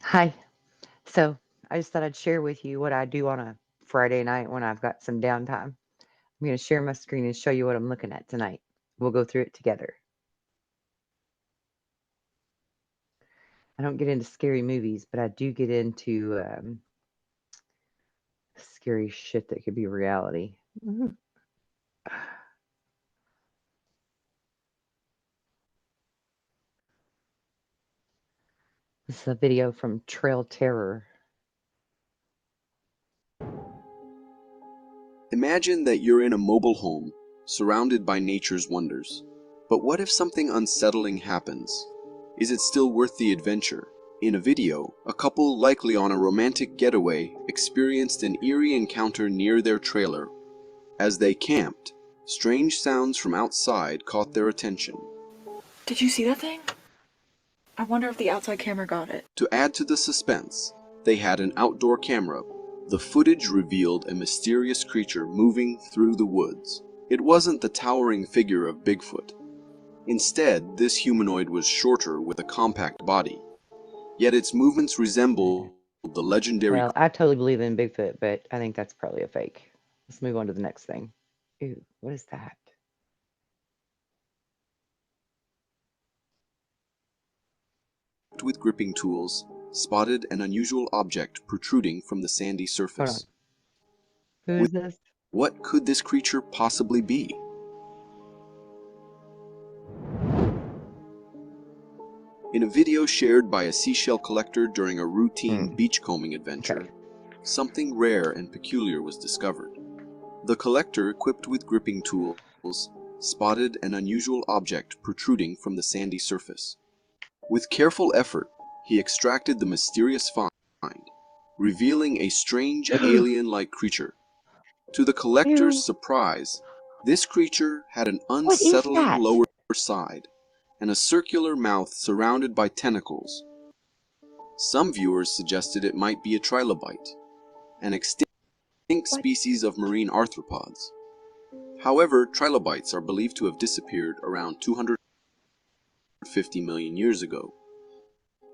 Hi. So I just thought I'd share with you what I do on a Friday night when I've got some downtime. I'm going to share my screen and show you what I'm looking at tonight. We'll go through it together. I don't get into scary movies, but I do get into scary shit that could be reality. This is a video from Trail Terror. Imagine that you're in a mobile home, surrounded by nature's wonders. But what if something unsettling happens? Is it still worth the adventure? In a video, a couple, likely on a romantic getaway, experienced an eerie encounter near their trailer. As they camped, strange sounds from outside caught their attention. Did you see that thing? I wonder if the outside camera got it. To add to the suspense, they had an outdoor camera. The footage revealed a mysterious creature moving through the woods. It wasn't the towering figure of Bigfoot. Instead, this humanoid was shorter with a compact body. Yet its movements resembled the legendary Well, I totally believe in Bigfoot, but I think that's probably a fake. Let's move on to the next thing. Ooh, what is that? with gripping tools spotted an unusual object protruding from the sandy Hold on. surface. Who is this? What could this creature possibly be? In a video shared by a seashell collector during a routine beachcombing adventure, something rare and peculiar was discovered. The collector, equipped with gripping tools, spotted an unusual object protruding from the sandy surface. With careful effort, he extracted the mysterious find, revealing a strange alien-like creature. To the collector's Ew. surprise, this creature had an What is unsettling that? lower side and a circular mouth surrounded by tentacles. Some viewers suggested it might be a trilobite, an extinct species of marine arthropods. However, trilobites are believed to have disappeared around 250 million years ago,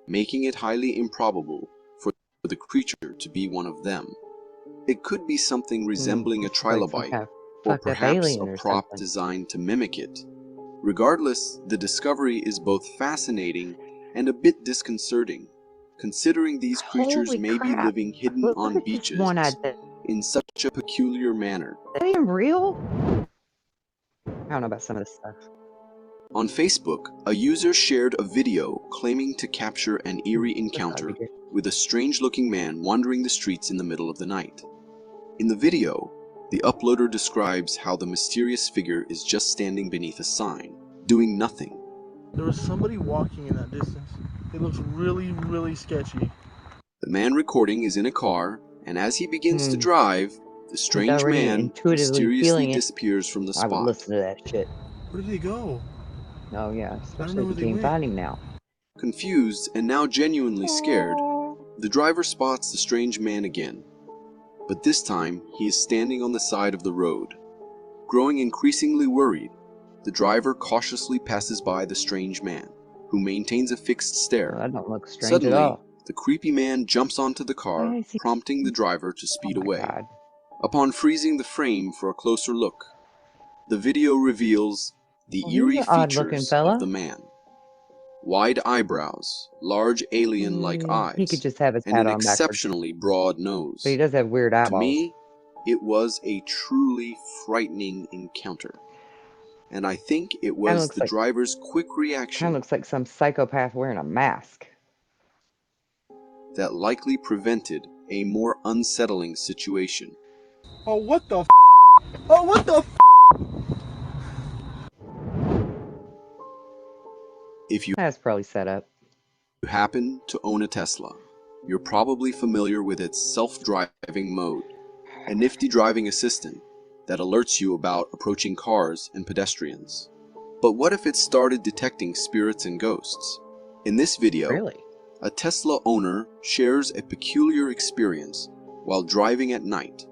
making it highly improbable for the creature to be one of them. It could be something resembling a It's like some trilobite, kind of or fucked up perhaps a alien or prop something. designed to mimic it. Regardless, the discovery is both fascinating and a bit disconcerting, considering these creatures Holy may be crap. living hidden Look on at this beaches one-eyed thing. in such a peculiar manner. Is that even real? I don't know about some of this stuff. On Facebook, a user shared a video claiming to capture an eerie encounter with a strange-looking man wandering the streets in the middle of the night. In the video, the uploader describes how the mysterious figure is just standing beneath a sign, doing nothing. There was somebody walking in that distance. It looks really, really sketchy. The man recording is in a car, and as he begins to drive, the strange already man intuitively mysteriously feeling it, disappears from the I would spot. listen to that shit. Where did he go? Oh yeah, I don't especially know if where you they can't went. find him now. Confused and now genuinely scared, the driver spots the strange man again. But this time, he is standing on the side of the road. Growing increasingly worried, the driver cautiously passes by the strange man, who maintains a fixed stare. Well, that don't look strange at Suddenly, all. the creepy man jumps onto the car, Why is he... prompting the driver to Oh speed my away. god. Upon freezing the frame for a closer look, the video reveals the Well, he's eerie an odd-looking features of fella. the man. Wide eyebrows, large alien-like He could eyes, just have his and hat an on backwards. exceptionally broad But he nose. does have weird To eyeballs. me, it was a truly frightening encounter. And I think it Kinda was looks the like, driver's quick kind of reaction looks like some psychopath wearing a mask. that likely prevented a more unsettling situation. Oh, what the f? Oh, what the f? If you That's probably set up. happen to own a Tesla, you're probably familiar with its self-driving mode, a nifty driving assistant that alerts you about approaching cars and pedestrians. But what if it started detecting spirits and ghosts? In this video, Really? a Tesla owner shares a peculiar experience while driving at night.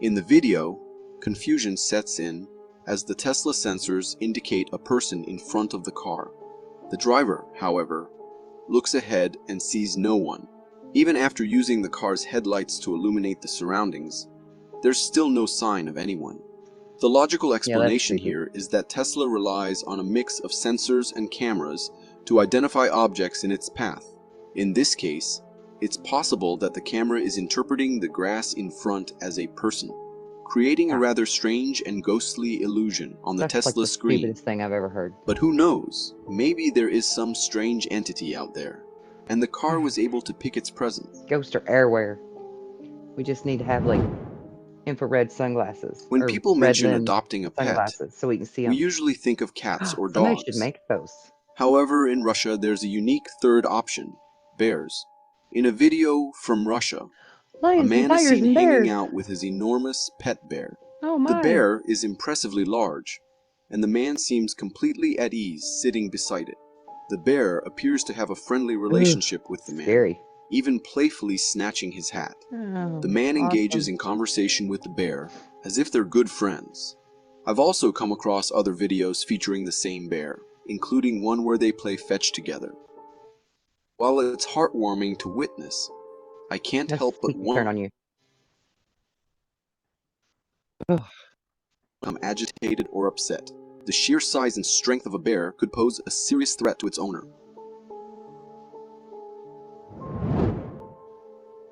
In the video, confusion sets in as the Tesla sensors indicate a person in front of the car. The driver, however, looks ahead and sees no one, Even after using the car's headlights to illuminate the surroundings, there's still no sign of anyone. The logical explanation here is that Tesla relies on a mix of sensors and cameras to identify objects in its path. In this case, it's possible that the camera is interpreting the grass in front as a person, creating a rather strange and ghostly illusion on the Tesla screen. That's like the stupidest thing I've ever heard. But who knows? Maybe there is some strange entity out there, and the car was able to pick its presence. Ghosts are everywhere. We just need to have like infrared sunglasses. When people mention adopting a pet, so we can see them. we usually think of cats or Somebody dogs. should make those. However, in Russia, there's a unique third option: bears. In a video from Russia, a man is seen hanging out with his enormous pet bear. The bear is impressively large, and the man seems completely at ease sitting beside it. The bear appears to have a friendly relationship with the man, even playfully snatching his hat. The man engages in conversation with the bear as if they're good friends. I've also come across other videos featuring the same bear, including one where they play fetch together. While it's heartwarming to witness, I can't help but wonder. I'm agitated or upset. The sheer size and strength of a bear could pose a serious threat to its owner.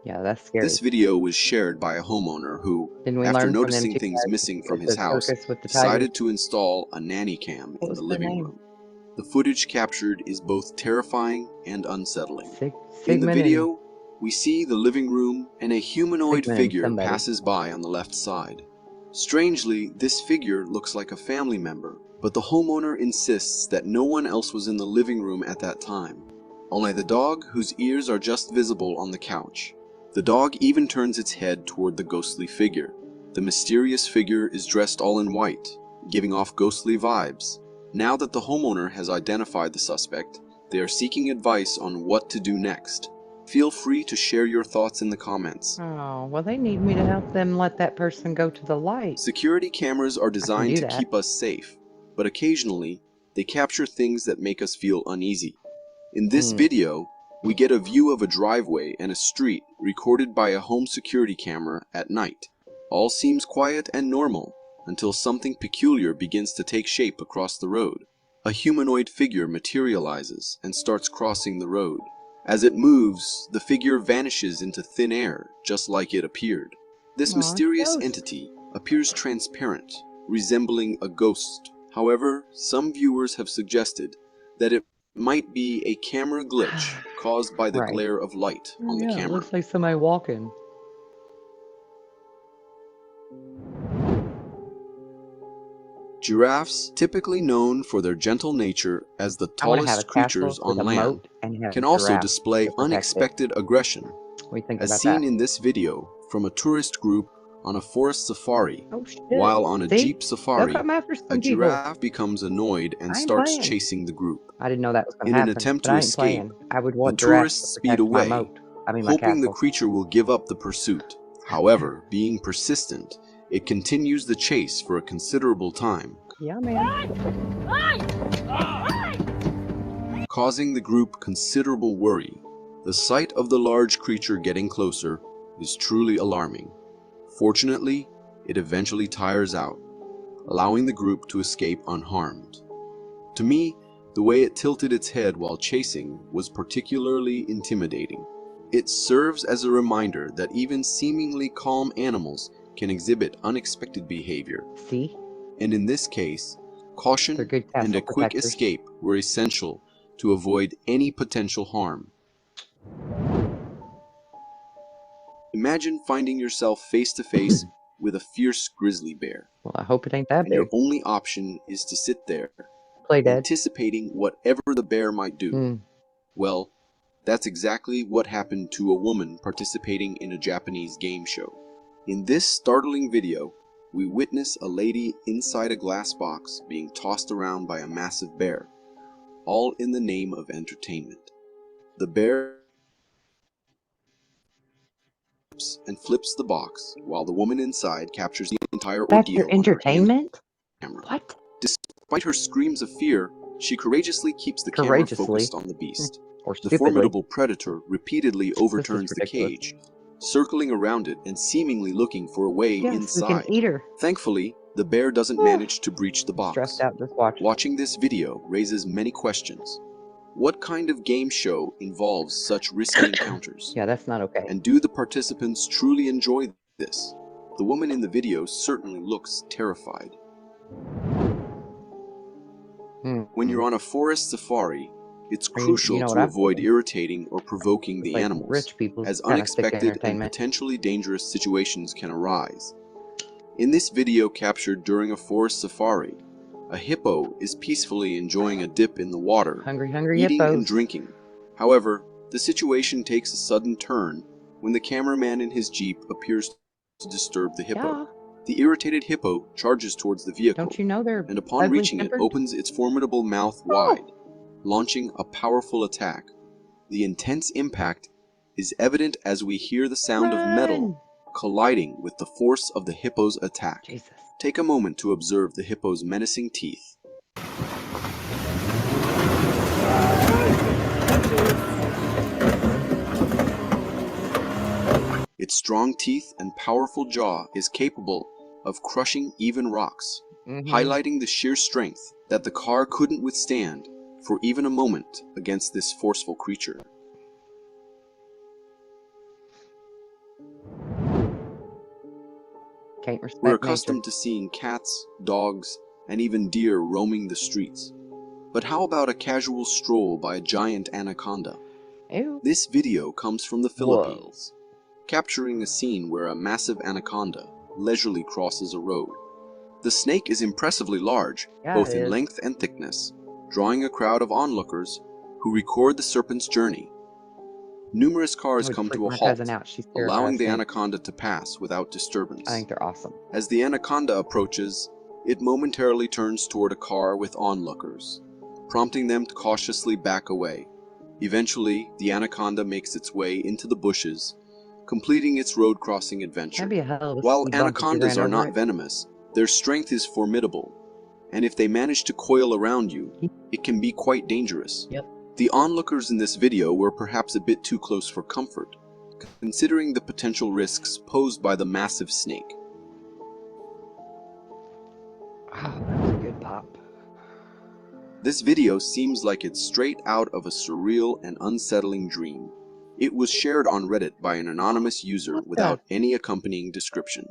Yeah, that's scary. This video was shared by a homeowner who, after noticing things missing from his house, decided to install a nanny cam in the living room. The footage captured is both terrifying and unsettling. In the video, we see the living room and a humanoid figure passes by on the left side. Strangely, this figure looks like a family member, but the homeowner insists that no one else was in the living room at that time. Only the dog, whose ears are just visible on the couch. The dog even turns its head toward the ghostly figure. The mysterious figure is dressed all in white, giving off ghostly vibes. Now that the homeowner has identified the suspect, they are seeking advice on what to do next. Feel free to share your thoughts in the comments. Oh, well, they need me to help them let that person go to the light. Security cameras are designed to keep us safe, but occasionally, they capture things that make us feel uneasy. In this video, we get a view of a driveway and a street recorded by a home security camera at night. All seems quiet and normal until something peculiar begins to take shape across the road. A humanoid figure materializes and starts crossing the road. As it moves, the figure vanishes into thin air, just like it appeared. This mysterious entity appears transparent, resembling a ghost. However, some viewers have suggested that it might be a camera glitch caused by the glare of light on the camera. It looks like somebody walking. Giraffes, typically known for their gentle nature as the tallest creatures on land, can also display unexpected aggression, as seen in this video from a tourist group on a forest safari. While on a jeep safari, a giraffe becomes annoyed and starts chasing the group. I didn't know that was going to happen. In an attempt to escape, the tourists speed away, hoping the creature will give up the pursuit. However, being persistent, it continues the chase for a considerable time, causing the group considerable worry. The sight of the large creature getting closer is truly alarming. Fortunately, it eventually tires out, allowing the group to escape unharmed. To me, the way it tilted its head while chasing was particularly intimidating. It serves as a reminder that even seemingly calm animals can exhibit unexpected behavior. And in this case, caution and a quick escape were essential to avoid any potential harm. Imagine finding yourself face to face with a fierce grizzly bear. Well, I hope it ain't that big. Your only option is to sit there, anticipating whatever the bear might do. Well, that's exactly what happened to a woman participating in a Japanese game show. In this startling video, we witness a lady inside a glass box being tossed around by a massive bear, all in the name of entertainment. The bear and flips the box while the woman inside captures the entire ordeal. That's your entertainment? What? Despite her screams of fear, she courageously keeps the camera focused on the beast. Or The stupidly. formidable predator repeatedly overturns the ridiculous. cage, circling around it and seemingly looking for a way Yes, we can inside. eat her. Thankfully, the bear doesn't manage to breach the box. Stressed out just watching. Watching this video raises many questions. What kind of game show involves such risky encounters? Yeah, that's not okay. And do the participants truly enjoy this? The woman in the video certainly looks terrified. When you're on a forest safari, it's crucial to avoid irritating or provoking the animals, rich people as kinda stick to unexpected and entertainment. potentially dangerous situations can arise. In this video captured during a forest safari, a hippo is peacefully enjoying a dip in the water, Hungry eating hippos. and drinking. However, the situation takes a sudden turn when the cameraman in his Jeep appears to disturb the hippo. Yeah. The irritated hippo charges towards the vehicle, Don't you know they're and upon ugly reaching it, tempered? opens its formidable mouth wide, launching a powerful attack. The intense impact is evident as we hear the sound of metal colliding with the force of the hippo's attack. Jesus. Take a moment to observe the hippo's menacing teeth. Its strong teeth and powerful jaw is capable of crushing even rocks, highlighting the sheer strength that the car couldn't withstand for even a moment against this forceful creature. Can't respect We're nature. accustomed to seeing cats, dogs, and even deer roaming the streets. But how about a casual stroll by a giant anaconda? Ew. This video comes from the Philippines, capturing a scene where a massive anaconda leisurely crosses a road. The snake is impressively large, both in length and thickness, drawing a crowd of onlookers who record the serpent's journey. Numerous cars come to a halt, allowing the anaconda to pass without disturbance. I think they're awesome. As the anaconda approaches, it momentarily turns toward a car with onlookers, prompting them to cautiously back away. Eventually, the anaconda makes its way into the bushes, completing its road crossing adventure. That'd be a hell of a While speed bump if you anacondas ran are over not it. venomous, their strength is formidable, and if they manage to coil around you, it can be quite dangerous. Yep. The onlookers in this video were perhaps a bit too close for comfort, considering the potential risks posed by the massive snake. Oh, that was a good pop. This video seems like it's straight out of a surreal and unsettling dream. It was shared on Reddit by an anonymous user without any accompanying description.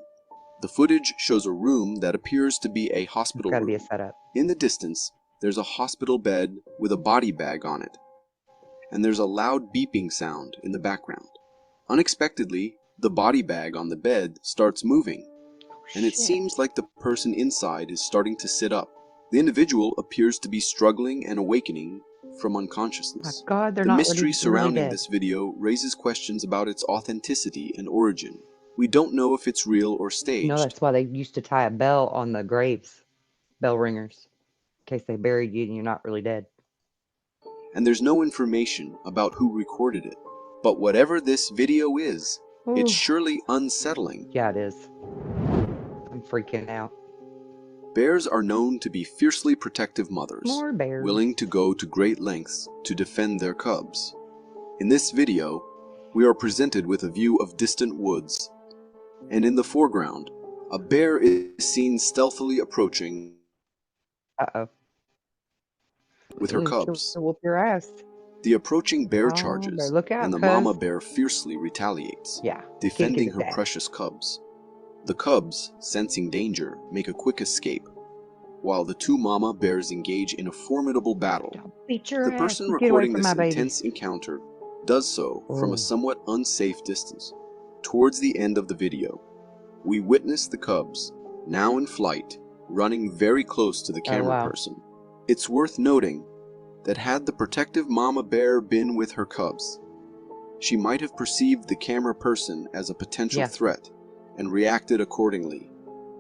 The footage shows a room that appears to be a hospital room. Gotta be a setup. In the distance, there's a hospital bed with a body bag on it, and there's a loud beeping sound in the background. Unexpectedly, the body bag on the bed starts moving, and it seems like the person inside is starting to sit up. The individual appears to be struggling and awakening from unconsciousness. My God, they're The not mystery really surrounding dead. this video raises questions about its authenticity and origin. We don't know if it's real or staged. You know, that's why they used to tie a bell on the graves, bell ringers, in case they buried you and you're not really dead. And there's no information about who recorded it. But whatever this video is, it's surely unsettling. Yeah, it is. I'm freaking out. Bears are known to be fiercely protective mothers, More bears. willing to go to great lengths to defend their cubs. In this video, we are presented with a view of distant woods, and in the foreground, a bear is seen stealthily approaching with her cubs. Whoop your ass. The approaching bear charges, look out, and the mama bear fiercely retaliates, defending her precious cubs. The cubs, sensing danger, make a quick escape, while the two mama bears engage in a formidable battle. The person recording this intense encounter does so from a somewhat unsafe distance. Towards the end of the video, we witness the cubs, now in flight, running very close to the camera person. It's worth noting that had the protective mama bear been with her cubs, she might have perceived the camera person as a potential threat and reacted accordingly.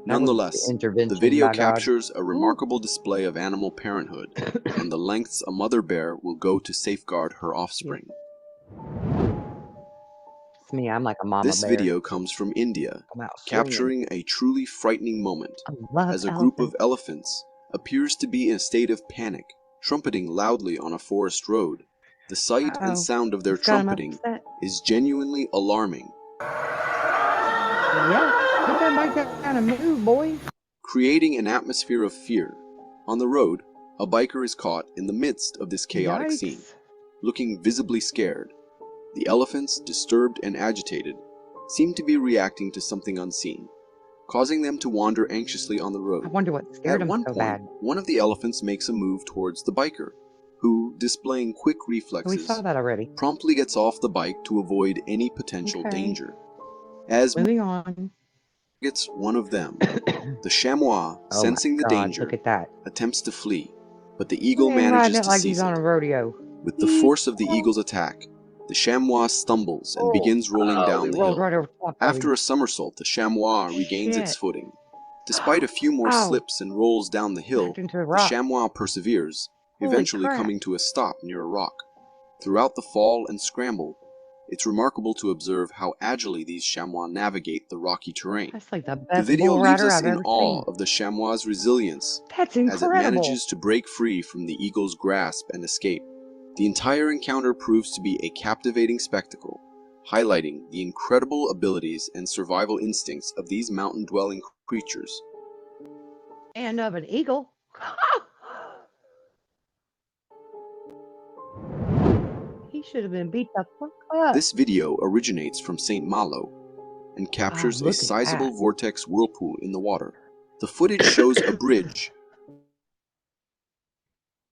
Nonetheless, the video captures a remarkable display of animal parenthood and the lengths a mother bear will go to safeguard her offspring. It's me, I'm like a mama This bear. video comes from India, capturing a truly frightening moment as a group of elephants appears to be in a state of panic, trumpeting loudly on a forest road. The sight and sound of their It's got him trumpeting upset. is genuinely alarming, Yeah, put that bike down and move, boy. creating an atmosphere of fear. On the road, a biker is caught in the midst of this chaotic scene, Yikes. looking visibly scared. The elephants, disturbed and agitated, seem to be reacting to something unseen, causing them to wander anxiously on the I road. wonder what scared At him one so point, bad. one of the elephants makes a move towards the biker, who, displaying quick We reflexes, saw that already. promptly gets off the bike to avoid any potential Okay. danger. As Moving on. gets one of them, the chamois, Oh my sensing the God, danger, look at that. attempts to flee, but the Look eagle at him riding manages it to like he's seize on it. a rodeo. With the force of the eagle's attack, the chamois stumbles and begins rolling down It the rolled hill. right over top of After him. a somersault, the chamois regains its Shit. footing. Despite a few more Ow. slips and rolls down the hill, Smacked into a the rock. chamois perseveres, Holy eventually crap. coming to a stop near a rock. Throughout the fall and scramble, it's remarkable to observe how agilely these chamois navigate the rocky terrain. That's like the The best video bull leaves rider us I've in ever awe seen. of the chamois' resilience That's as it incredible. manages to break free from the eagle's grasp and escape. The entire encounter proves to be a captivating spectacle, highlighting the incredible abilities and survival instincts of these mountain-dwelling creatures. And of an eagle. He should have been beat the fuck up. This video originates from St. Malo and captures a look at sizable that. vortex whirlpool in the water. The footage shows a bridge.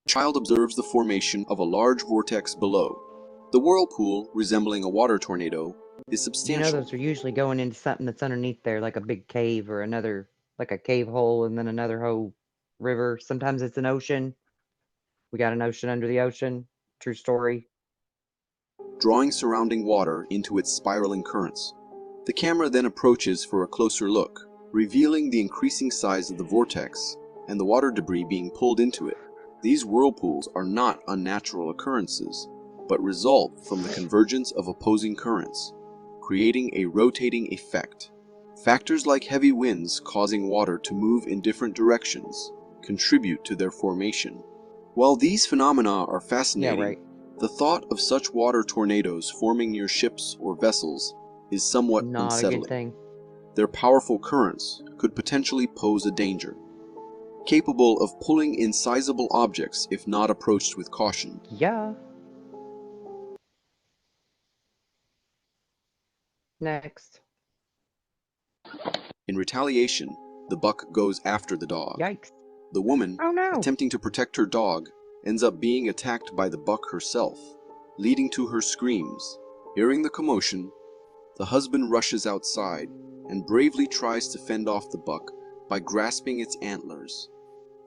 The child observes the formation of a large vortex below. The whirlpool, resembling a water tornado, is You know substantial. those are usually going into something that's underneath there, like a big cave or another, like a cave hole and then another whole river. Sometimes it's an ocean. We got an ocean under the ocean. True story. Drawing surrounding water into its spiraling currents. The camera then approaches for a closer look, revealing the increasing size of the vortex and the water debris being pulled into it. These whirlpools are not unnatural occurrences, but result from the convergence of opposing currents, creating a rotating effect. Factors like heavy winds causing water to move in different directions contribute to their formation. While these phenomena are fascinating, Yeah, right. the thought of such water tornadoes forming near ships or vessels is somewhat Not a unsettling. good thing. Their powerful currents could potentially pose a danger, capable of pulling in sizable objects if not approached with caution. Yeah. Next. In retaliation, the buck goes after the dog. Yikes. The woman, Oh no. attempting to protect her dog, ends up being attacked by the buck herself, leading to her screams. Hearing the commotion, the husband rushes outside and bravely tries to fend off the buck by grasping its antlers.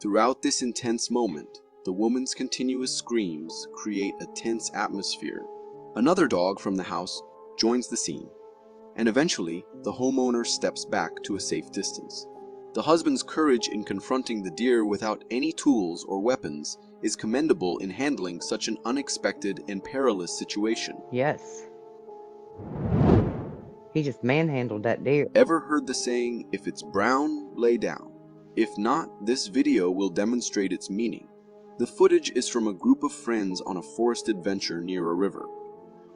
Throughout this intense moment, the woman's continuous screams create a tense atmosphere. Another dog from the house joins the scene, and eventually the homeowner steps back to a safe distance. The husband's courage in confronting the deer without any tools or weapons is commendable in handling such an unexpected and perilous situation. Yes. He just manhandled that deer. Ever heard the saying, if it's brown, lay down? If not, this video will demonstrate its meaning. The footage is from a group of friends on a forest adventure near a river.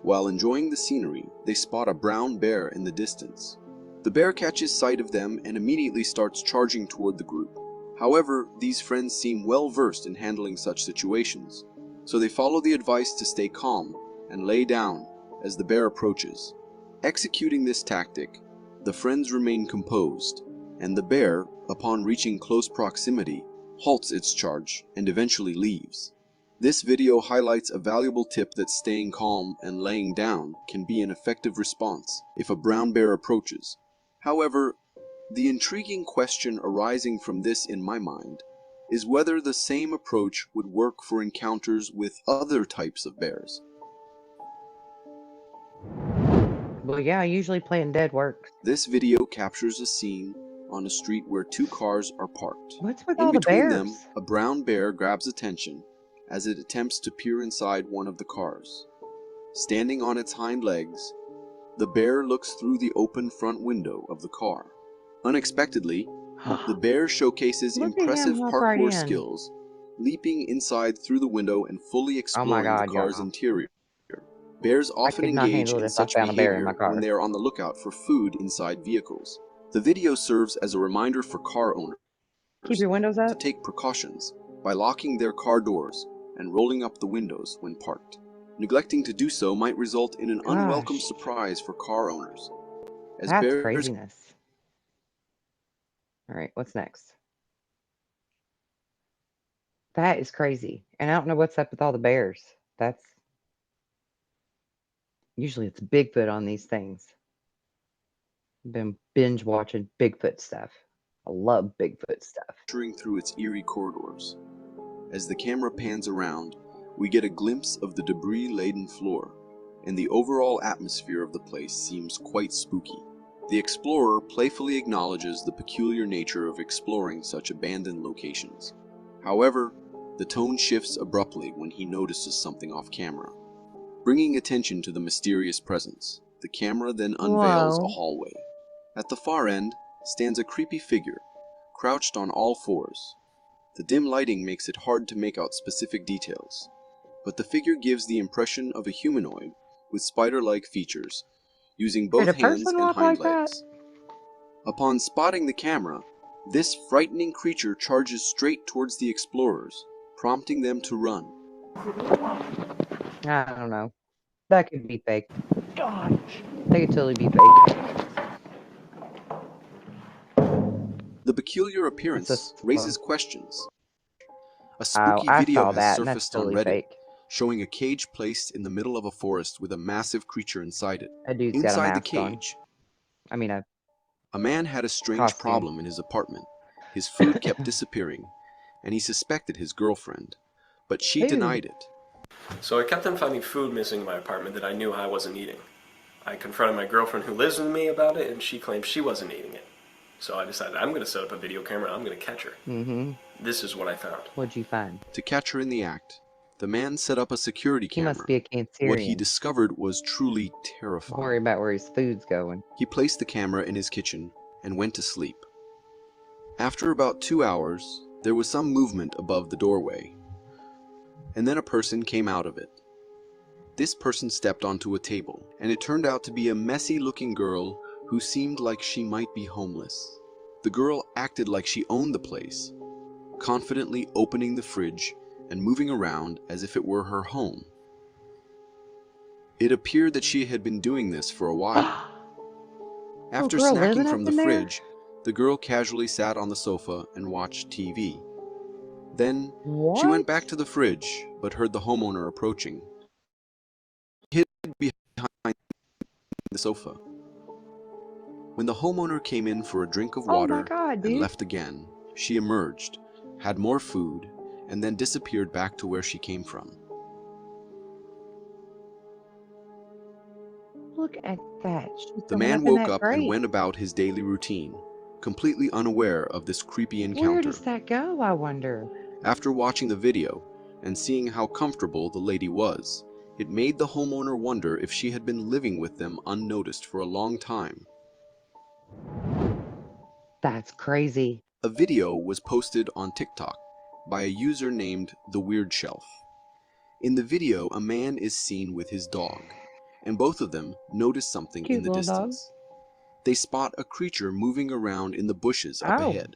While enjoying the scenery, they spot a brown bear in the distance. The bear catches sight of them and immediately starts charging toward the group. However, these friends seem well versed in handling such situations, so they follow the advice to stay calm and lay down as the bear approaches. Executing this tactic, the friends remain composed, and the bear, upon reaching close proximity, halts its charge and eventually leaves. This video highlights a valuable tip that staying calm and laying down can be an effective response if a brown bear approaches. However, the intriguing question arising from this in my mind is whether the same approach would work for encounters with other types of bears. Well, yeah, usually playing dead works. This video captures a scene on a street where two cars are parked. What's with In all the between bears? them, a brown bear grabs attention as it attempts to peer inside one of the cars. Standing on its hind legs, the bear looks through the open front window of the car. Unexpectedly, the bear showcases Look at him impressive hop right parkour in. skills, leaping inside through the window and fully Oh my exploring the God, car's y'all. interior. Bears I often could not engage handle it in if I such found a bear in my behavior when car. they are on the lookout for food inside vehicles. The video serves as a reminder for car owners Keep your windows to up. take precautions by locking their car doors and rolling up the windows when parked. Neglecting to do so might result in an unwelcome Gosh, surprise for car owners, as that's bears craziness. All right, what's next? That is crazy. And I don't know what's up with all the bears. That's usually it's Bigfoot on these things. Been binge watching Bigfoot stuff. I love Bigfoot stuff. entering through its eerie corridors. As the camera pans around, we get a glimpse of the debris-laden floor, and the overall atmosphere of the place seems quite spooky. The explorer playfully acknowledges the peculiar nature of exploring such abandoned locations. However, the tone shifts abruptly when he notices something off camera. Bringing attention to the mysterious presence, the camera then unveils a Whoa. hallway. At the far end stands a creepy figure, crouched on all fours. The dim lighting makes it hard to make out specific details, but the figure gives the impression of a humanoid with spider-like features, using Could both a hands person and walk hind like that? legs. Upon spotting the camera, this frightening creature charges straight towards the explorers, prompting them to run. I don't know. That could be fake. Gosh. That could totally be fake. The peculiar It's a appearance raises questions. A oh, spooky I video saw has that, and that's surfaced on totally Reddit, fake. showing a cage placed in the middle of a forest with a massive creature inside it. That dude's got a Inside the mask on. cage, I mean, a a man had a strange costume. problem in his apartment. His food kept disappearing, and he suspected his girlfriend, but she denied it. So I kept on finding food missing in my apartment that I knew I wasn't eating. I confronted my girlfriend who lives with me about it, and she claimed she wasn't eating it. So I decided I'm going to set up a video camera and I'm going to catch her. Mm-hmm. This is what I found. What'd you find? To catch her in the act, the man set up a security He must camera. be a What he Cancerian. discovered was truly terrifying. Worry about where his food's going. He placed the camera in his kitchen and went to sleep. After about 2 hours, there was some movement above the doorway, and then a person came out of it. This person stepped onto a table, and it turned out to be a messy-looking girl who seemed like she might be homeless. The girl acted like she owned the place, confidently opening the fridge and moving around as if it were her home. It appeared that she had been doing this for a while. After girl snacking living from up the in there? fridge, the girl casually sat on the sofa and watched TV. Then, she went back to the fridge, but heard the homeowner approaching. Hid behind the sofa. When the homeowner came in for a drink of Oh my water God, and dude. left again, she emerged, had more food, and then disappeared back to where she came from. Look at that. She's The living man up in woke that up and grate. went about his daily routine, completely unaware of this creepy encounter. Where does that go, I wonder? After watching the video and seeing how comfortable the lady was, it made the homeowner wonder if she had been living with them unnoticed for a long time. That's crazy. A video was posted on TikTok by a user named The Weird Shelf. In the video, a man is seen with his dog, and both of them notice something Cute in the little dog. distance. They spot a creature moving around in the bushes up Oh. ahead.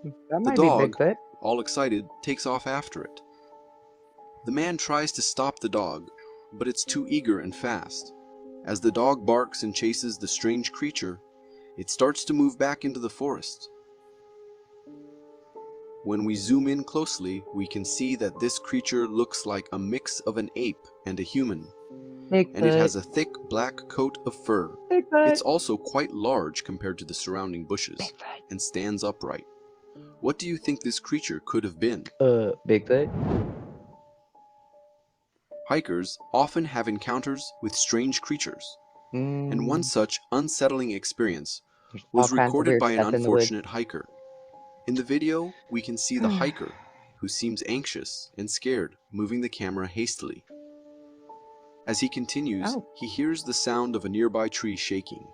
That The might dog, be Bigfoot. all excited, takes off after it. The man tries to stop the dog, but it's too eager and fast. As the dog barks and chases the strange creature, it starts to move back into the forest. When we zoom in closely, we can see that this creature looks like a mix of an ape and a human, Bigfoot. and it has a thick black coat of fur. Bigfoot. It's also quite large compared to the surrounding bushes, Bigfoot. and stands upright. What do you think this creature could have been? Bigfoot. Hikers often have encounters with strange creatures, and one such unsettling experience There's was all kinds of recorded weird by an stuff in the woods. unfortunate hiker. In the video, we can see the hiker, who seems anxious and scared, moving the camera hastily. As he continues, he hears the sound of a nearby tree shaking.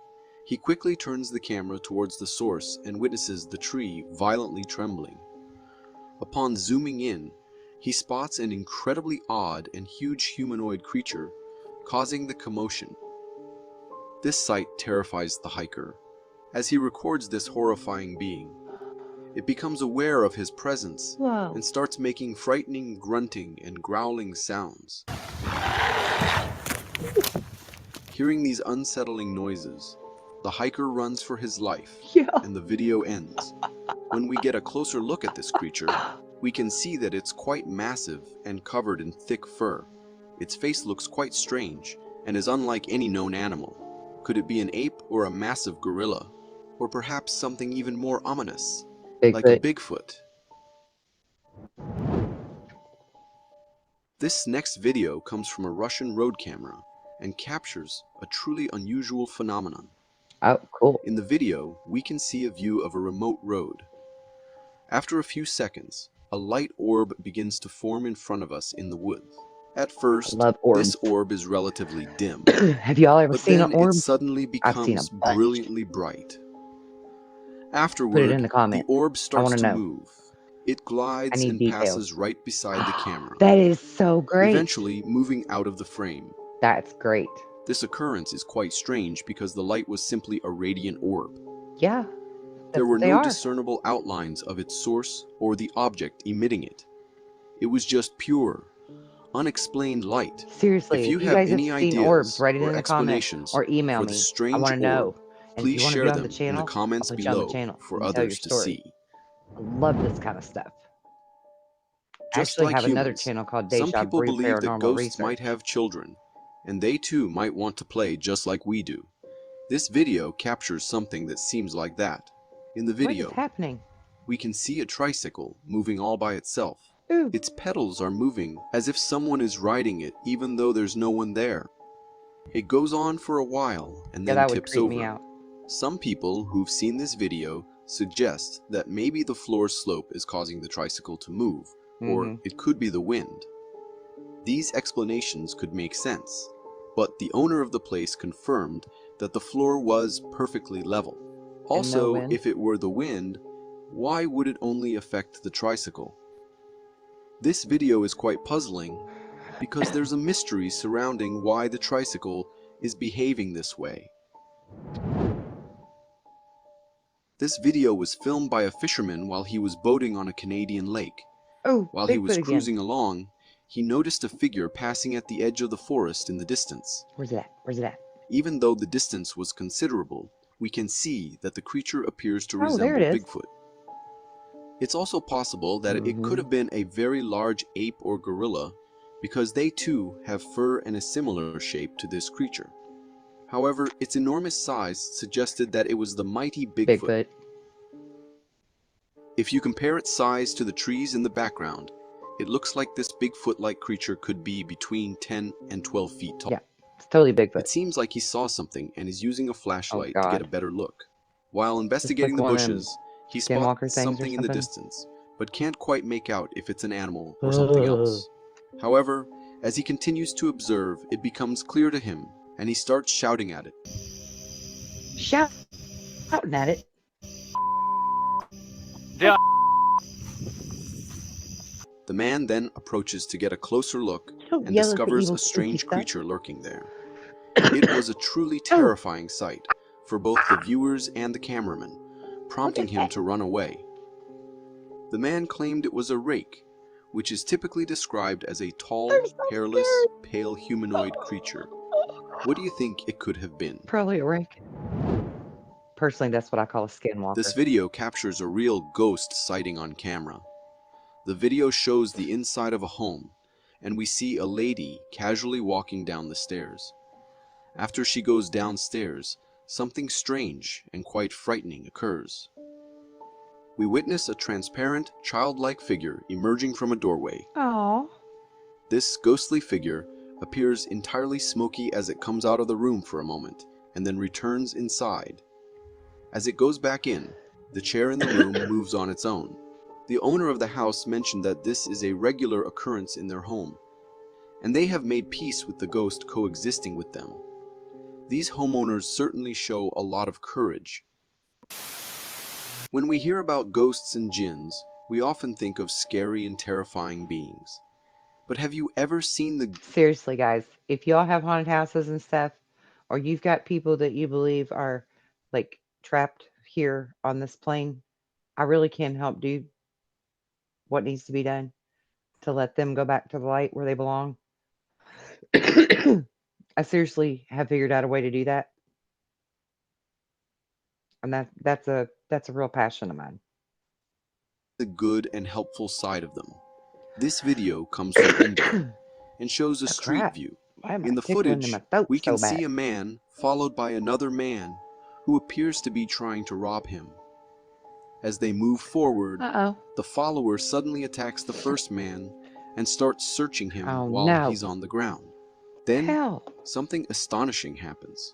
He quickly turns the camera towards the source and witnesses the tree violently trembling. Upon zooming in, he spots an incredibly odd and huge humanoid creature causing the commotion. This sight terrifies the hiker. As he records this horrifying being, it becomes aware of his presence and starts making frightening grunting and growling sounds. Hearing these unsettling noises, the hiker runs for his life, and the video ends. When we get a closer look at this creature, we can see that it's quite massive and covered in thick fur. Its face looks quite strange and is unlike any known animal. Could it be an ape or a massive gorilla? Or perhaps something even more ominous, like a Bigfoot? This next video comes from a Russian road camera and captures a truly unusual phenomenon. Oh, cool. In the video, we can see a view of a remote road. After a few seconds, a light orb begins to form in front of us in the woods. At first, this orb is relatively dim. Have y'all ever but seen then an orb? it suddenly becomes brilliantly bright. Afterward, Put it in the comments. the orb starts to know. move. It glides and passes right beside the camera. That is so great. Eventually moving out of the frame. That's great. This occurrence is quite strange because the light was simply a radiant orb. Yeah. There were no discernible outlines of its source or the object emitting it. It was just pure, unexplained light. Seriously, if you have any seen ideas orbs, write it or in the comments explanations or email for me. the strange I want to know. orb, And please if you want to share be on them the channel, in the comments I'll put you on below the channel for and tell your others to story. see. I love this kind of stuff. I Just actually like have another humans, channel called some Deja, people Brew, believe that Paranormal ghosts Research. might have children, and they too might want to play just like we do. This video captures something that seems like that. In the video, what is happening? We can see a tricycle moving all by itself. Ooh. Its pedals are moving as if someone is riding it even though there's no one there. It goes on for a while and then tips over. Me out. Some people who've seen this video suggest that maybe the floor slope is causing the tricycle to move, or it could be the wind. These explanations could make sense, but the owner of the place confirmed that the floor was perfectly level. Also, if it were the wind, why would it only affect the tricycle? This video is quite puzzling because there's a mystery surrounding why the tricycle is behaving this way. This video was filmed by a fisherman while he was boating on a Canadian lake. While he was cruising along, he noticed a figure passing at the edge of the forest in the distance. Where's it at? Where's it at? Even though the distance was considerable, we can see that the creature appears to resemble Bigfoot. It's also possible that it could have been a very large ape or gorilla, because they too have fur and a similar shape to this creature. However, its enormous size suggested that it was the mighty Bigfoot. If you compare its size to the trees in the background, it looks like this Bigfoot-like creature could be between 10 and 12 feet tall. Yeah, it's totally Bigfoot. It seems like he saw something and is using a flashlight to get a better look. While investigating the bushes, he spots something in the distance, but can't quite make out if it's an animal or something else. However, as he continues to observe, it becomes clear to him, and he starts shouting at it. Shouting at it? The man then approaches to get a closer look and discovers a strange creature lurking there. It was a truly terrifying sight for both the viewers and the cameraman, prompting him to run away. The man claimed it was a rake, which is typically described as a tall, hairless, pale humanoid creature. What do you think it could have been? Probably a rake. Personally, that's what I call a skinwalker. This video captures a real ghost sighting on camera. The video shows the inside of a home, and we see a lady casually walking down the stairs. After she goes downstairs, something strange and quite frightening occurs. We witness a transparent, childlike figure emerging from a doorway. Aww. This ghostly figure appears entirely smoky as it comes out of the room for a moment, and then returns inside. As it goes back in, the chair in the room moves on its own. The owner of the house mentioned that this is a regular occurrence in their home, and they have made peace with the ghost coexisting with them. These homeowners certainly show a lot of courage. When we hear about ghosts and jinns, we often think of scary and terrifying beings. But have you ever seen the Seriously, guys, if y'all have haunted houses and stuff, or you've got people that you believe are like trapped here on this plane, I really can help do what needs to be done to let them go back to the light where they belong. I seriously have figured out a way to do that, and that's a real passion of mine. good and helpful side of them? This video comes from India and shows a Oh street crap! view. Why am I In the tickling in my footage, throat we can so see bad? a man followed by another man who appears to be trying to rob him. As they move forward, Uh-oh. the follower suddenly attacks the first man and starts searching him Oh while no. he's on the ground. Then, Hell. something astonishing happens.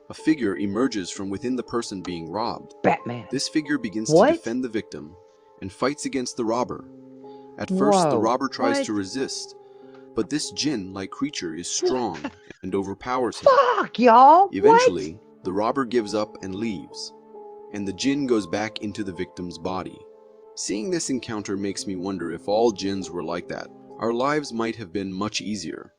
A figure emerges from within the person being robbed. Batman. This figure begins to What? defend the victim and fights against the robber. At first, the Whoa. robber tries What? to resist, but this jinn-like creature is strong and overpowers him. Fuck, y'all. What? Eventually, the robber gives up and leaves, and the jinn goes back into the victim's body. Seeing this encounter makes me wonder if all jinns were like that. Our lives might have been much easier.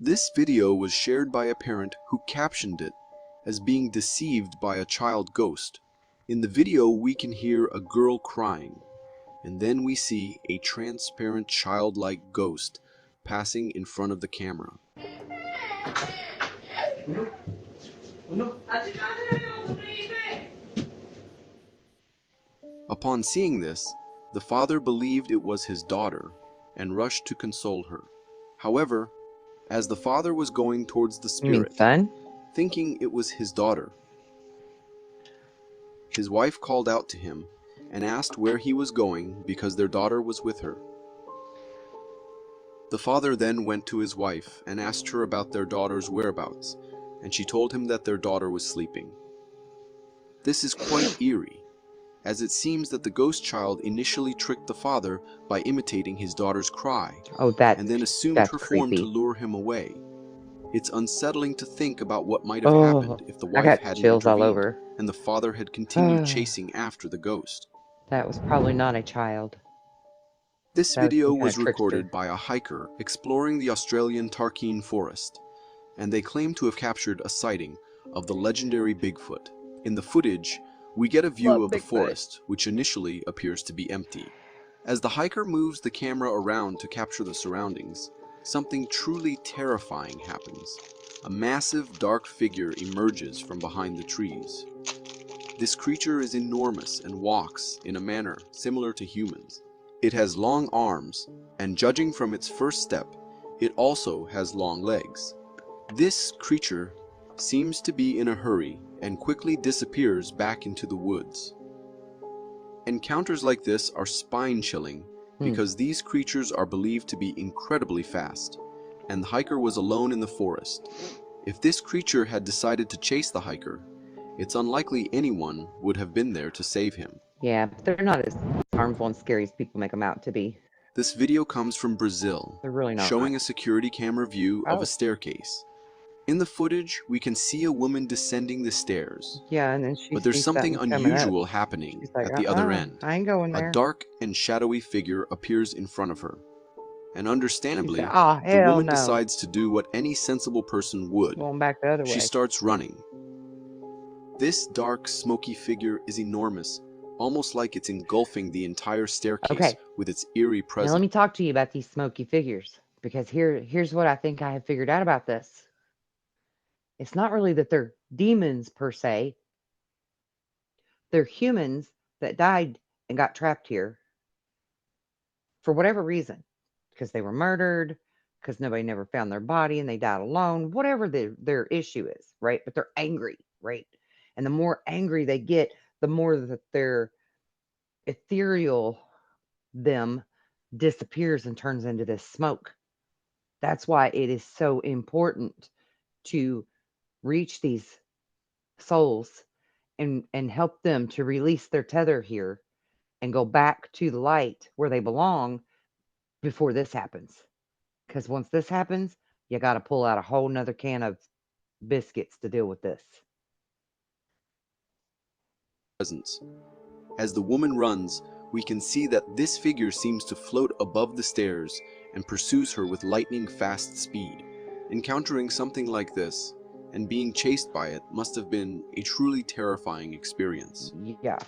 This video was shared by a parent who captioned it as being deceived by a child ghost. In the video, we can hear a girl crying, and then we see a transparent childlike ghost passing in front of the camera. Upon seeing this, the father believed it was his daughter and rushed to console her. However, as the father was going towards the You mean spirit, son? thinking it was his daughter, his wife called out to him and asked where he was going because their daughter was with her. The father then went to his wife and asked her about their daughter's whereabouts, and she told him that their daughter was sleeping. This is quite eerie, as it seems that the ghost child initially tricked the father by imitating his daughter's cry, Oh, and then assumed that's her form to creepy. lure him away. It's unsettling to think about what might have Oh, happened if the I wife got hadn't chills all intervened over. and the father had continued chasing after the ghost. That was probably not a child. This That was video some kind was of trickster. recorded by a hiker exploring the Australian Tarkine forest, and they claim to have captured a sighting of the legendary Bigfoot. In the footage, we get a view of the forest, which initially appears to be empty. As the hiker moves the camera around to capture the surroundings, something truly terrifying happens. A massive dark figure emerges from behind the trees. This creature is enormous and walks in a manner similar to humans. It has long arms, and judging from its first step, it also has long legs. This creature seems to be in a hurry and quickly disappears back into the woods. Encounters like this are spine-chilling because these creatures are believed to be incredibly fast, and the hiker was alone in the forest. If this creature had decided to chase the hiker, it's unlikely anyone would have been there to save him. Yeah, but they're not as harmful and scary as people make them out to be. This video comes from Brazil, They're really not. showing a security camera view of a staircase. In the footage, we can see a woman descending the stairs, Yeah, and then she but there's sees something something coming up. unusual happening She's like, at the other I end. ain't going A there. dark and shadowy figure appears in front of her, and understandably, She said, the hell woman no. decides to do what any sensible person would. Going back the other way. She starts running. This dark, smoky figure is enormous, almost like it's engulfing the entire staircase with its eerie Now let presence. me talk to you about these smoky figures, because here's what I think I have figured out about this. It's not really that they're demons per se. They're humans that died and got trapped here for whatever reason, because they were murdered, because nobody never found their body and they died alone, whatever their issue is, right? But they're angry, right? And the more angry they get, the more that their ethereal them disappears and turns into this smoke. That's why it is so important to reach these souls and help them to release their tether here and go back to the light where they belong before this happens. Because once this happens, you got to pull out a whole nother can of biscuits to deal with this. As the woman runs, we can see that this figure seems to float above the stairs and pursues her with lightning-fast speed. Encountering something like this and being chased by it must have been a truly terrifying experience. Yeah.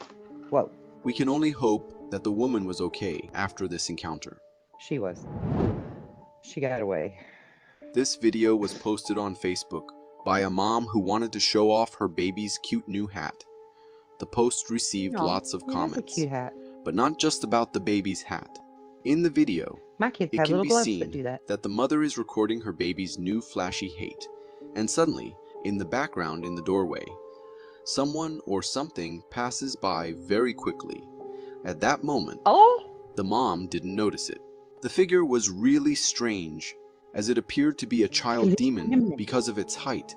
Whoa. We can only hope that the woman was okay after this encounter. She was. She got away. This video was posted on Facebook by a mom who wanted to show off her baby's cute new hat. The post received lots of comments, That's a cute hat. but not just about the baby's hat. In the video, My kids it have can little be gloves seen that do that. that the mother is recording her baby's new flashy hat, and suddenly, in the background in the doorway, someone or something passes by very quickly. At that moment, the mom didn't notice it. The figure was really strange, as it appeared to be a child demon because of its height,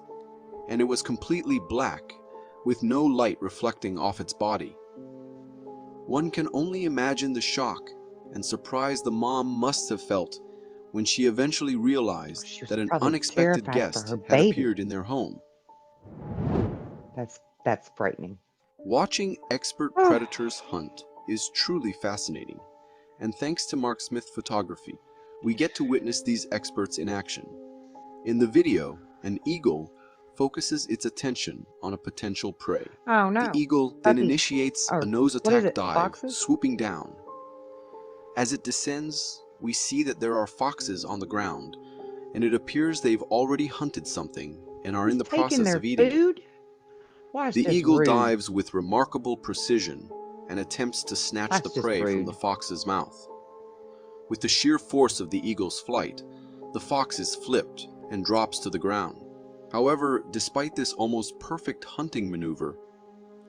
and it was completely black, with no light reflecting off its body. One can only imagine the shock and surprise the mom must have felt when she eventually realized that an unexpected guest had appeared in their home. That's frightening. Watching expert predators hunt is truly fascinating, and thanks to Mark Smith photography, we get to witness these experts in action. In the video, an eagle focuses its attention on a potential prey. Oh no. The eagle then initiates a nose attack dive, Foxes? swooping down. As it descends, we see that there are foxes on the ground, and it appears they've already hunted something and are in the process of eating it. The eagle dives with remarkable precision and attempts to snatch the prey from the fox's mouth. With the sheer force of the eagle's flight, the fox is flipped and drops to the ground. However, despite this almost perfect hunting maneuver,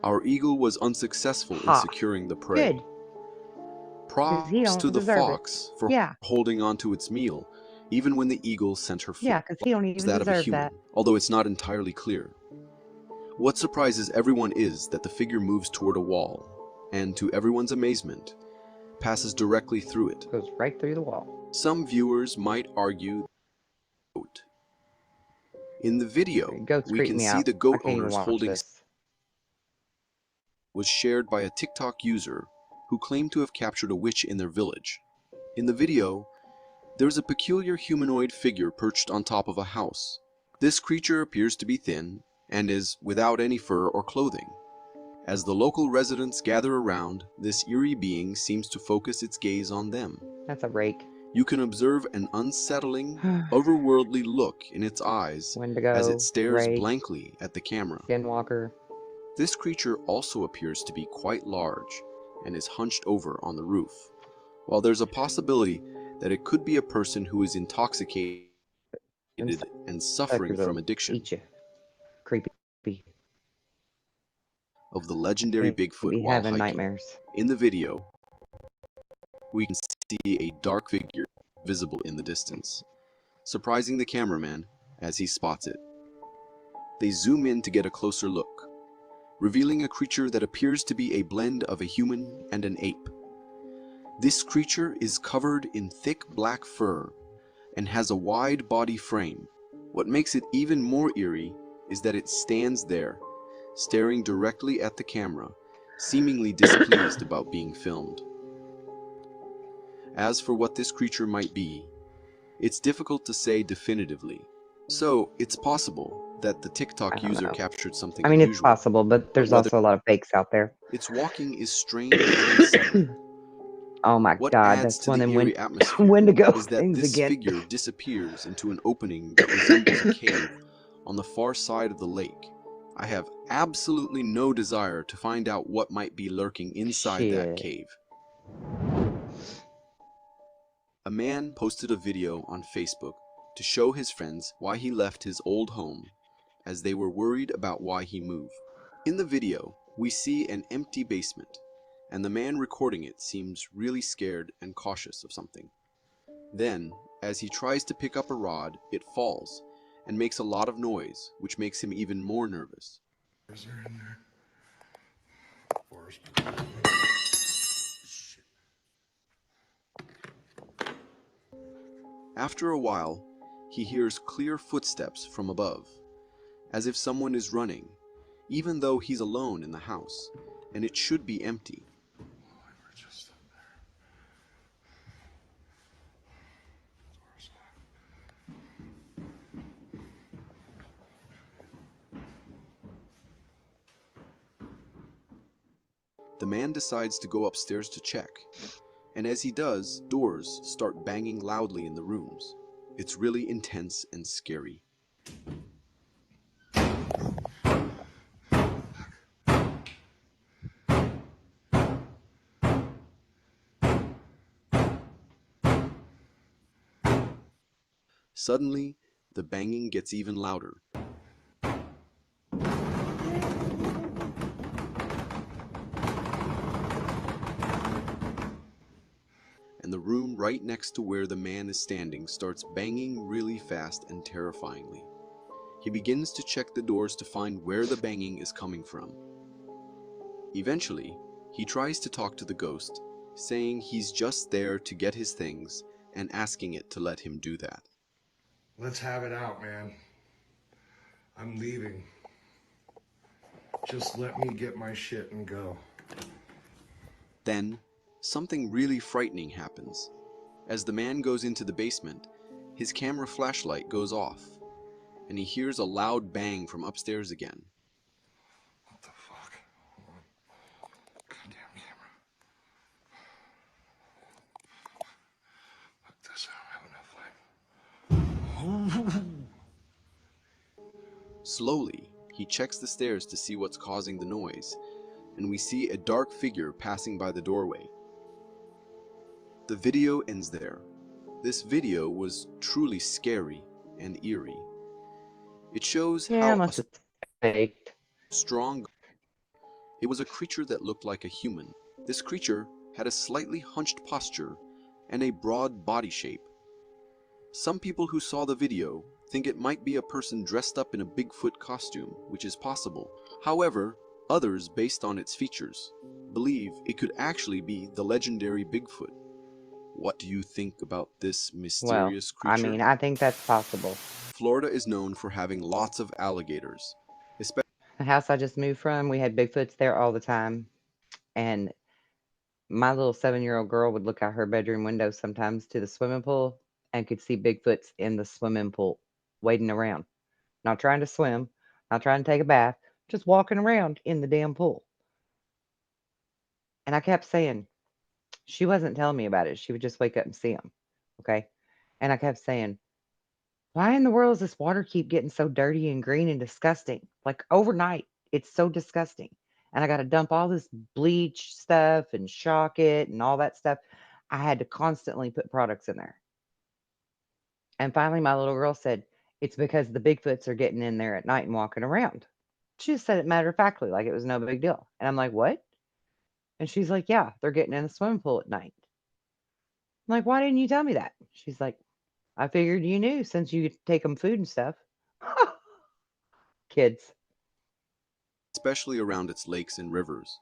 our eagle was unsuccessful in securing the prey. Good. Props to the fox for holding onto its meal, even when the eagle sent her foot. Yeah, because he don't even deserve that. Although it's not entirely clear. What surprises everyone is that the figure moves toward a wall, and to everyone's amazement, passes directly through it. Goes right through the wall. Some viewers might argue in the video, we can see the goat owners holding was shared by a TikTok user who claimed to have captured a witch in their village. In the video, there's a peculiar humanoid figure perched on top of a house. This creature appears to be thin and is without any fur or clothing. As the local residents gather around, this eerie being seems to focus its gaze on them. That's a rake. You can observe an unsettling, otherworldly look in its eyes as it stares blankly at the camera. Skinwalker. This creature also appears to be quite large and is hunched over on the roof. While there's a possibility that it could be a person who is intoxicated and suffering from addiction creepy of the legendary Bigfoot while hiking. Nightmares. In the video, we can see a dark figure visible in the distance, surprising the cameraman as he spots it. They zoom in to get a closer look, revealing a creature that appears to be a blend of a human and an ape. This creature is covered in thick black fur and has a wide body frame. What makes it even more eerie is that it stands there, staring directly at the camera, seemingly displeased about being filmed. As for what this creature might be, it's difficult to say definitively. So, it's possible that the TikTok user captured something unusual. It's possible, but there's also a lot of fakes out there. Its walking is strange and unsettling. Oh my What God, adds that's to one the of eerie atmosphere Wendigo is that things this again. figure disappears into an opening that resembles a cave on the far side of the lake. I have absolutely no desire to find out what might be lurking inside that cave. A man posted a video on Facebook to show his friends why he left his old home, as they were worried about why he moved. In the video, we see an empty basement, and the man recording it seems really scared and cautious of something. Then, as he tries to pick up a rod, it falls and makes a lot of noise, which makes him even more nervous. Is there in there? Forest. After a while, he hears clear footsteps from above, as if someone is running, even though he's alone in the house, and it should be empty. The man decides to go upstairs to check, and as he does, doors start banging loudly in the rooms. It's really intense and scary. Suddenly, the banging gets even louder. And the room right next to where the man is standing starts banging really fast and terrifyingly. He begins to check the doors to find where the banging is coming from. Eventually, he tries to talk to the ghost, saying he's just there to get his things and asking it to let him do that. Let's have it out, man. I'm leaving. Just let me get my shit and go. Then, something really frightening happens. As the man goes into the basement, his camera flashlight goes off, and he hears a loud bang from upstairs again. What the fuck? Goddamn camera. Fuck this, I don't have enough light. Slowly, he checks the stairs to see what's causing the noise, and we see a dark figure passing by the doorway. The video ends there. This video was truly scary and eerie. It shows Yeah, how unless it's faked. strong. It was a creature that looked like a human. This creature had a slightly hunched posture and a broad body shape. Some people who saw the video think it might be a person dressed up in a Bigfoot costume, which is possible. However, others, based on its features, believe it could actually be the legendary Bigfoot. What do you think about this mysterious creature? I think that's possible. Florida is known for having lots of alligators, especially The house I just moved from, we had Bigfoots there all the time. And my little 7-year-old girl would look out her bedroom window sometimes to the swimming pool and could see Bigfoots in the swimming pool wading around. Not trying to swim, not trying to take a bath, just walking around in the damn pool. And I kept saying, she wasn't telling me about it. She would just wake up and see them. Okay. And I kept saying, why in the world does this water keep getting so dirty and green and disgusting? Like overnight, it's so disgusting. And I got to dump all this bleach stuff and shock it and all that stuff. I had to constantly put products in there. And finally, my little girl said, it's because the Bigfoots are getting in there at night and walking around. She just said it matter of factly, like it was no big deal. And I'm like, what? And she's like, yeah, they're getting in the swimming pool at night. I'm like, why didn't you tell me that? She's like, I figured you knew since you take them food and stuff. Kids. especially around its lakes and rivers.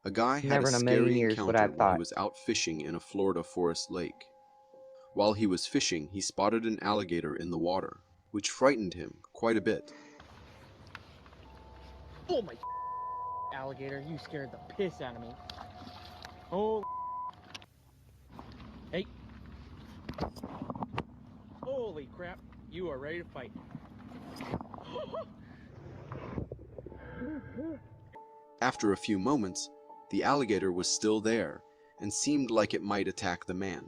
A guy had Never a in a million scary years would I encounter have when he thought. was out fishing in a Florida forest lake. While he was fishing, he spotted an alligator in the water, which frightened him quite a bit. Oh my alligator, you scared the piss out of me. Oh. Hey. Holy crap, you are ready to fight. After a few moments, the alligator was still there and seemed like it might attack the man.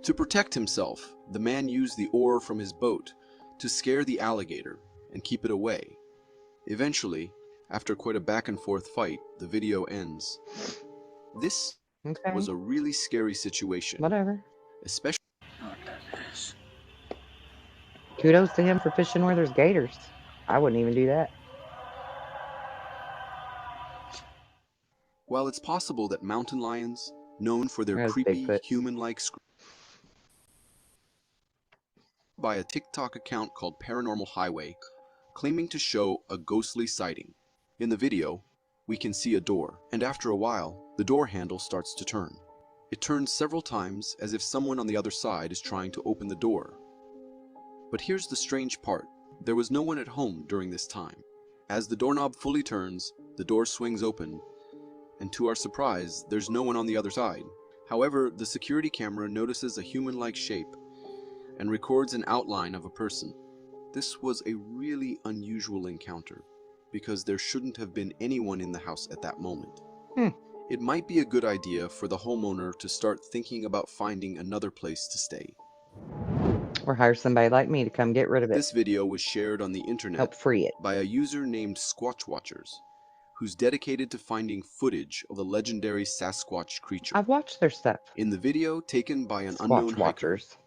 To protect himself, the man used the oar from his boat to scare the alligator and keep it away. Eventually, after quite a back and forth fight, the video ends. This Okay. was a really scary situation, Whatever. especially Kudos to him for fishing where there's gators. I wouldn't even do that. while it's possible that mountain lions, known for their There's creepy, Bigfoot. human-like by a TikTok account called Paranormal Highway, claiming to show a ghostly sighting. In the video, we can see a door, and after a while, the door handle starts to turn. It turns several times as if someone on the other side is trying to open the door. But here's the strange part. There was no one at home during this time. As the doorknob fully turns, the door swings open, and to our surprise, there's no one on the other side. However, the security camera notices a human-like shape and records an outline of a person. This was a really unusual encounter, because there shouldn't have been anyone in the house at that moment. It might be a good idea for the homeowner to start thinking about finding another place to stay. Or hire somebody like me to come get rid of it. This video was shared on the internet Help free it. by a user named Squatch Watchers, who's dedicated to finding footage of the legendary Sasquatch creature. I've watched their stuff. In the video taken by an unknown Squatch hiker, Watchers.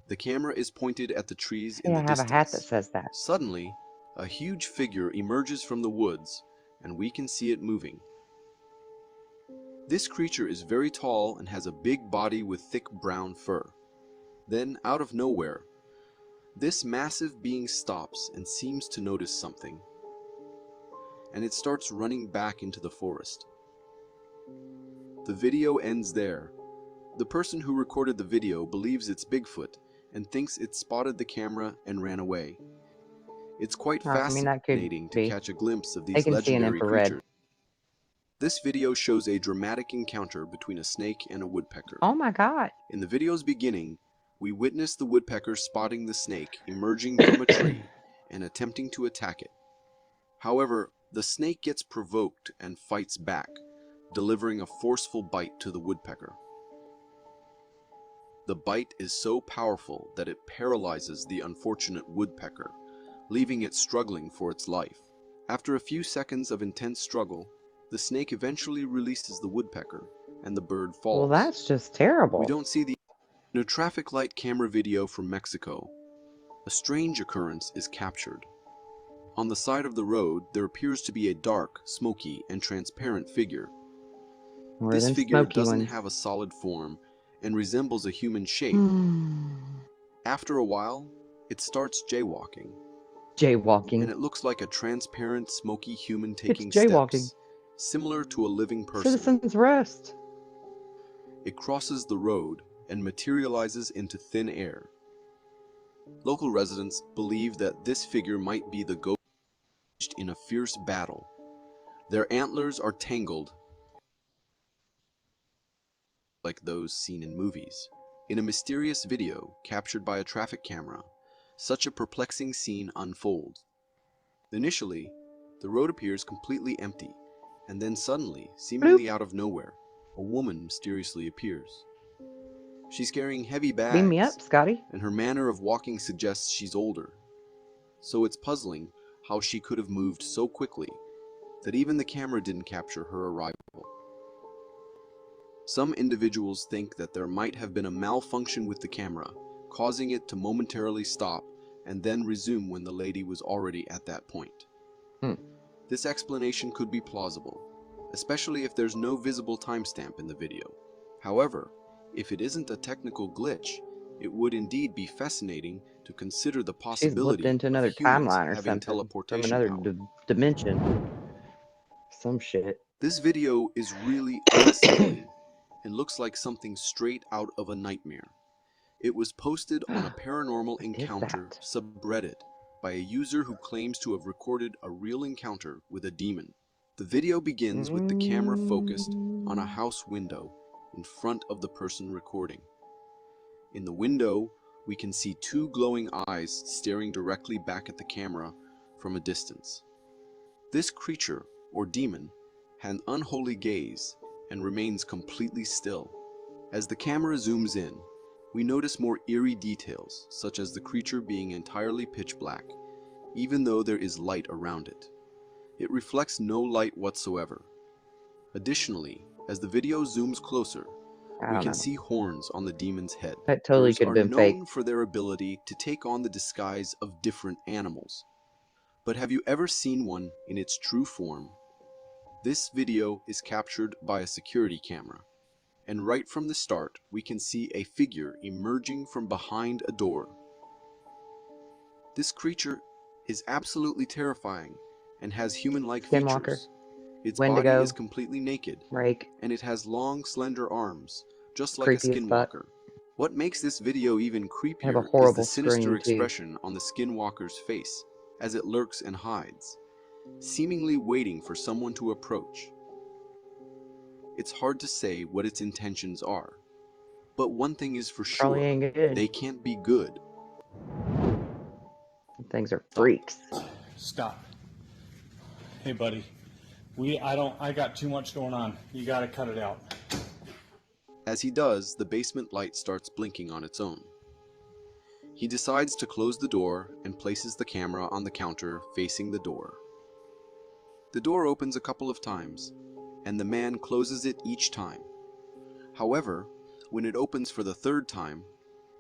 the camera is pointed at the trees Hey, in I the have distance. a hat that says that. Suddenly, a huge figure emerges from the woods, and we can see it moving. This creature is very tall and has a big body with thick brown fur. Then, out of nowhere, this massive being stops and seems to notice something, and it starts running back into the forest. The video ends there. The person who recorded the video believes it's Bigfoot and thinks it spotted the camera and ran away. It's quite fascinating to catch a glimpse of these legendary creatures. This video shows a dramatic encounter between a snake and a woodpecker. Oh my God. In the video's beginning, we witness the woodpecker spotting the snake emerging from a tree and attempting to attack it. However, the snake gets provoked and fights back, delivering a forceful bite to the woodpecker. The bite is so powerful that it paralyzes the unfortunate woodpecker, leaving it struggling for its life. After a few seconds of intense struggle, the snake eventually releases the woodpecker, and the bird falls. Well, that's just terrible. We don't see the... In a traffic light camera video from Mexico, a strange occurrence is captured. On the side of the road, there appears to be a dark, smoky, and transparent figure. This figure doesn't have a solid form and resembles a human shape. After a while, it starts jaywalking. And it looks like a transparent, smoky human taking steps, similar to a living person. Citizens rest. It crosses the road and materializes into thin air. Local residents believe that this figure might be the ghost in a fierce battle. Their antlers are tangled like those seen in movies. In a mysterious video captured by a traffic camera, such a perplexing scene unfolds. Initially, the road appears completely empty, and then suddenly, seemingly out of nowhere, a woman mysteriously appears. She's carrying heavy bags, Beam me up, Scotty. and her manner of walking suggests she's older. So it's puzzling how she could have moved so quickly that even the camera didn't capture her arrival. Some individuals think that there might have been a malfunction with the camera, causing it to momentarily stop and then resume when the lady was already at that point. This explanation could be plausible, especially if there's no visible timestamp in the video. However, if it isn't a technical glitch, it would indeed be fascinating to consider the possibility She's into another of humans timeline or having something, teleportation from another power. dimension. Some shit. This video is really unsettling and looks like something straight out of a nightmare. It was posted on a Paranormal Encounter subreddit by a user who claims to have recorded a real encounter with a demon. The video begins with the camera focused on a house window in front of the person recording. In the window, we can see two glowing eyes staring directly back at the camera from a distance. This creature, or demon, had an unholy gaze and remains completely still. As the camera zooms in, we notice more eerie details, such as the creature being entirely pitch black, even though there is light around it. It reflects no light whatsoever. Additionally, as the video zooms closer, we can see horns on the demon's head. That totally could have been fake. Horns are known for their ability to take on the disguise of different animals. But have you ever seen one in its true form? This video is captured by a security camera, and right from the start, we can see a figure emerging from behind a door. This creature is absolutely terrifying and has human-like features. Its body is completely naked, and it has long, slender arms, just like a skinwalker. What makes this video even creepier is the sinister expression on the skinwalker's face as it lurks and hides, seemingly waiting for someone to approach. It's hard to say what its intentions are, but one thing is for sure, they can't be good. Things are freaks. Stop. Hey, buddy. I got too much going on. You gotta cut it out. As he does, the basement light starts blinking on its own. He decides to close the door and places the camera on the counter facing the door. The door opens a couple of times, and the man closes it each time. However, when it opens for the third time,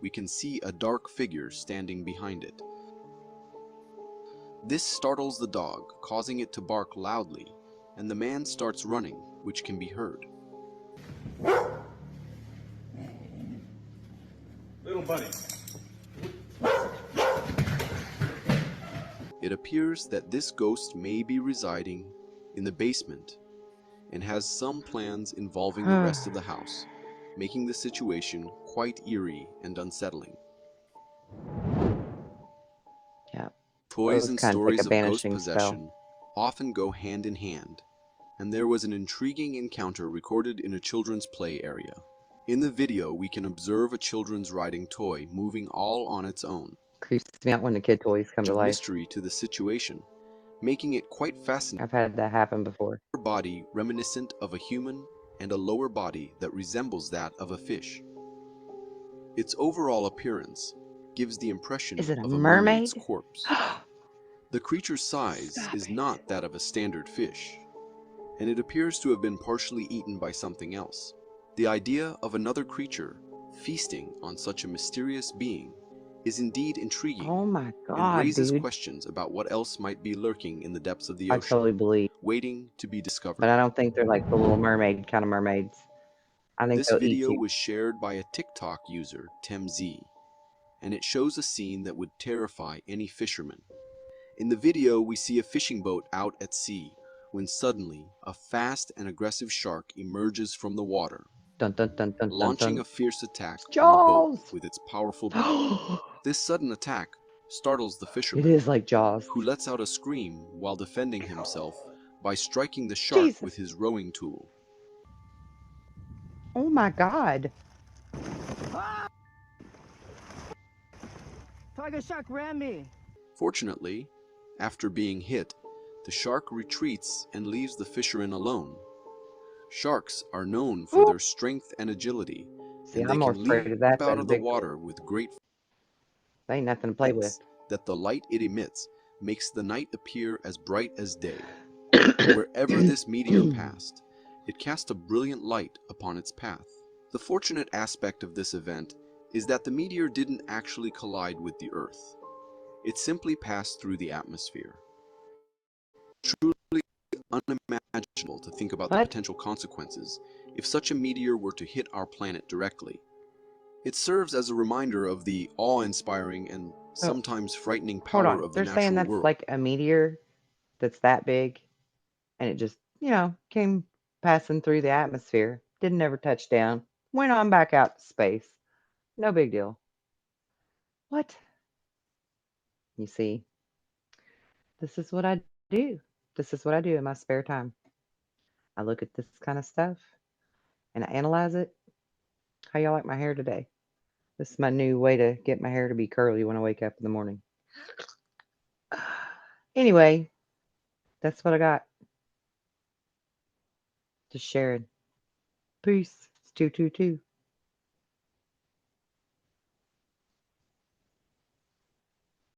we can see a dark figure standing behind it. This startles the dog, causing it to bark loudly, and the man starts running, which can be heard. Little buddy. It appears that this ghost may be residing in the basement and has some plans involving the rest of the house, making the situation quite eerie and unsettling. Yeah. Toys and stories like of a ghost banishing possession often go hand in hand, and there was an intriguing encounter recorded in a children's play area. In the video, we can observe a children's riding toy moving all on its own. Creeps me out when the kid toys come to life. Mystery to the situation, making it quite fascinating. I've had that happen before. Upper body reminiscent of a human and a lower body that resembles that of a fish. Its overall appearance gives the impression Is it of a a mermaid's mermaid? corpse. The creature's size is not that of a standard fish, and it appears to have been partially eaten by something else. The idea of another creature feasting on such a mysterious being is indeed intriguing Oh my and god, raises dude. questions about what else might be lurking in the depths of the I ocean, totally believe. waiting to be discovered. But I don't think they're like the Little Mermaid kind of mermaids. I think This they'll eat video you. was shared by a TikTok user, TemZ, and it shows a scene that would terrify any fisherman. In the video, we see a fishing boat out at sea when suddenly a fast and aggressive shark emerges from the water, Dun dun dun dun dun launching dun. a fierce attack on the Jaws! boat with its powerful beak. This sudden attack startles the It fisherman, is like Jaws. who lets out a scream while defending himself by striking the shark Jesus. with his rowing tool. Oh my god. Tiger shark ran me. Fortunately, after being hit, the shark retreats and leaves the fisherman alone. Sharks are known for their strength and agility, See, and they I'm more can afraid leap of that out than of the big. water with great They ain't nothing to play with. force that the light it emits makes the night appear as bright as day. Wherever this meteor passed, it cast a brilliant light upon its path. The fortunate aspect of this event is that the meteor didn't actually collide with the Earth. It simply passed through the atmosphere. Truly unimaginable to think about the What? potential consequences if such a meteor were to hit our planet directly. It serves as a reminder of the awe-inspiring and sometimes frightening Hold power on. of the They're saying natural that's world. like a meteor that's that big and it just, came passing through the atmosphere. Didn't ever touch down. Went on back out to space. No big deal. What? You see, this is what I do. This is what I do in my spare time. I look at this kind of stuff and I analyze it. How y'all like my hair today? This is my new way to get my hair to be curly when I wake up in the morning. Anyway, that's what I got. Just sharing. Peace. It's 222.